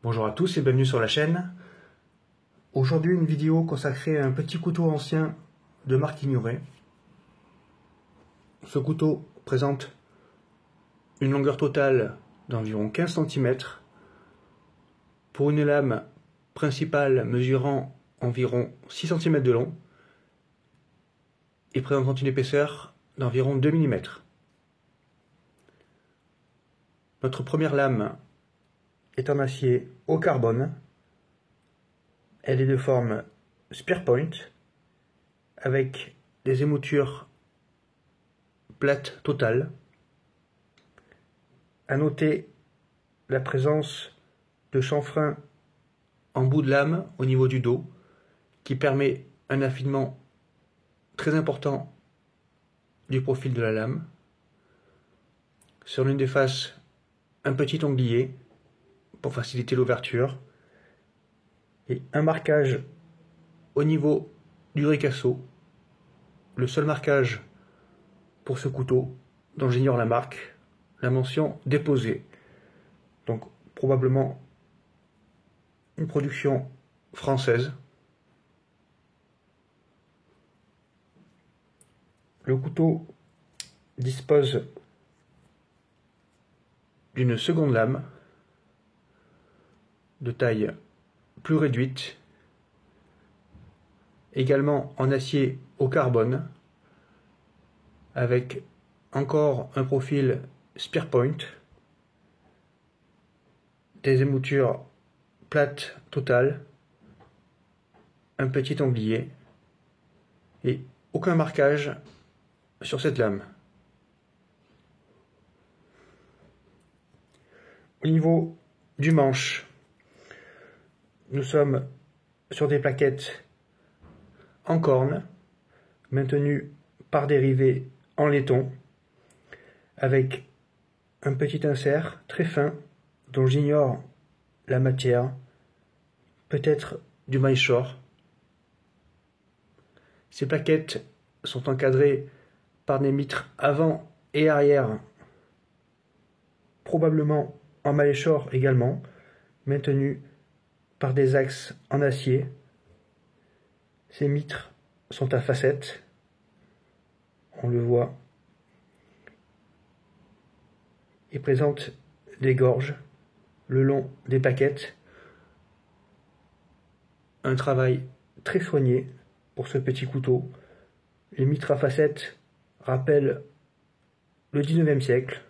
Bonjour à tous et bienvenue sur la chaîne. Aujourd'hui une vidéo consacrée à un petit couteau ancien de marque ignorée. Ce couteau présente une longueur totale d'environ 15 cm pour une lame principale mesurant environ 6 cm de long et présentant une épaisseur d'environ 2 mm. Notre première lame est en acier au carbone. Elle est de forme spearpoint avec des émoutures plates totales. À noter la présence de chanfrein en bout de lame au niveau du dos qui permet un affinement très important du profil de la lame. Sur l'une des faces, un petit onglier pour faciliter l'ouverture et un marquage au niveau du ricasso, le seul marquage pour ce couteau dont j'ignore la marque, la mention déposée, donc probablement une production française. Le couteau dispose d'une seconde lame de taille plus réduite, également en acier au carbone, avec encore un profil spearpoint, des émoutures plates totales, un petit onglier et aucun marquage sur cette lame. Au niveau du manche, nous sommes sur des plaquettes en corne, maintenues par des rivets en laiton, avec un petit insert très fin dont j'ignore la matière, peut-être du maillechort. Ces plaquettes sont encadrées par des mitres avant et arrière, probablement en maillechort également, maintenues par des axes en acier. Ces mitres sont à facettes, on le voit, et présentent des gorges le long des plaquettes. Un travail très soigné pour ce petit couteau. Les mitres à facettes rappellent le 19e siècle.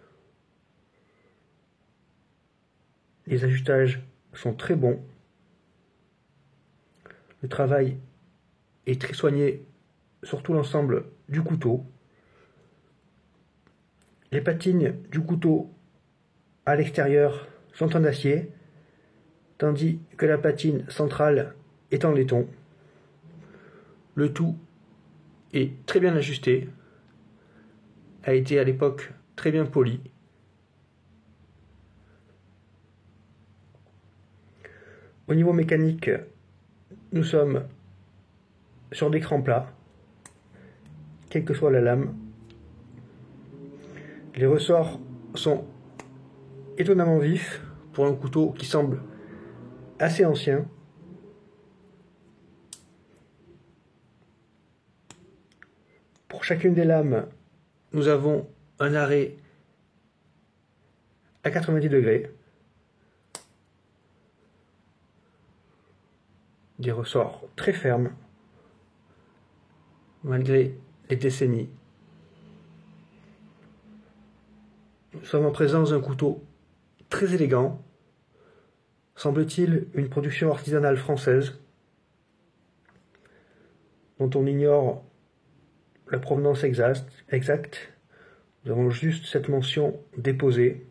Les ajutages sont très bons. Le travail est très soigné sur tout l'ensemble du couteau. Les patines du couteau à l'extérieur sont en acier, tandis que la patine centrale est en laiton. Le tout est très bien ajusté, a été à l'époque très bien poli. Au niveau mécanique, nous sommes sur d'écran plat, quelle que soit la lame. Les ressorts sont étonnamment vifs pour un couteau qui semble assez ancien. Pour chacune des lames, nous avons un arrêt à 90 degrés. Des ressorts très fermes, malgré les décennies. Nous sommes en présence d'un couteau très élégant, semble-t-il une production artisanale française, dont on ignore la provenance exacte. Nous avons juste cette mention déposée.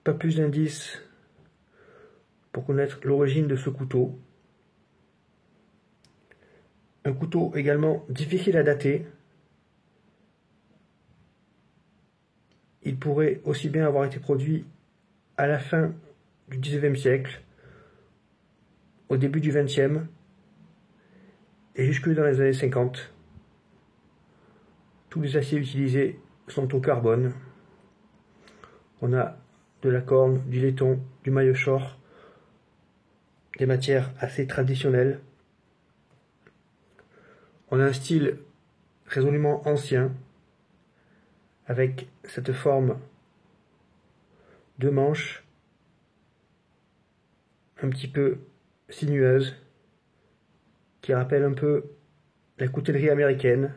Pas plus d'indices pour connaître l'origine de ce couteau. Un couteau également difficile à dater. Il pourrait aussi bien avoir été produit à la fin du 19e siècle, au début du 20e, et jusque dans les années 50. Tous les aciers utilisés sont au carbone. On a de la corne, du laiton, du maillot-short, des matières assez traditionnelles. On a un style résolument ancien, avec cette forme de manche un petit peu sinueuse, qui rappelle un peu la coutellerie américaine,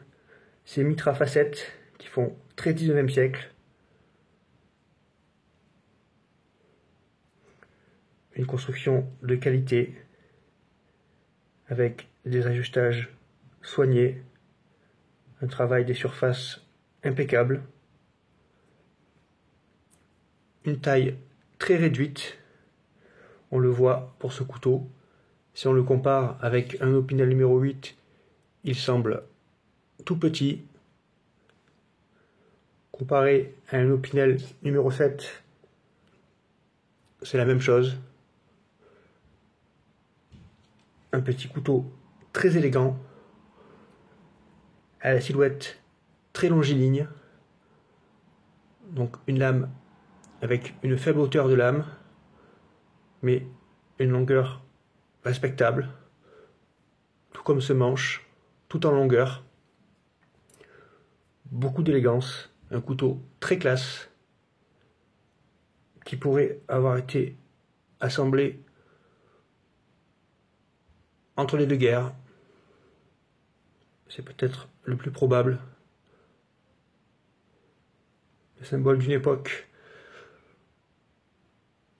ces mitres à facettes qui font très 19e siècle. Une construction de qualité, avec des ajustages soignés, un travail des surfaces impeccable, une taille très réduite, on le voit pour ce couteau. Si on le compare avec un Opinel numéro 8, il semble tout petit. Comparé à un Opinel numéro 7, c'est la même chose. Un petit couteau très élégant, à la silhouette très longiligne, donc une lame avec une faible hauteur de lame, mais une longueur respectable, tout comme ce manche, tout en longueur. Beaucoup d'élégance, un couteau très classe, qui pourrait avoir été assemblé entre les deux guerres. C'est peut-être le plus probable. Le symbole d'une époque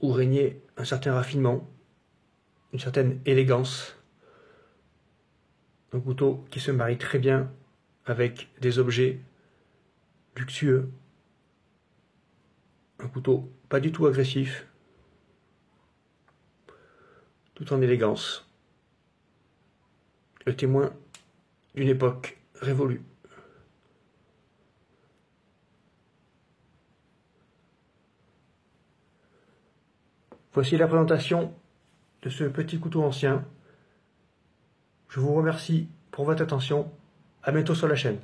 où régnait un certain raffinement, une certaine élégance. Un couteau qui se marie très bien avec des objets luxueux. Un couteau pas du tout agressif, tout en élégance. Le témoin d'une époque révolue. Voici la présentation de ce petit couteau ancien. Je vous remercie pour votre attention. À bientôt sur la chaîne.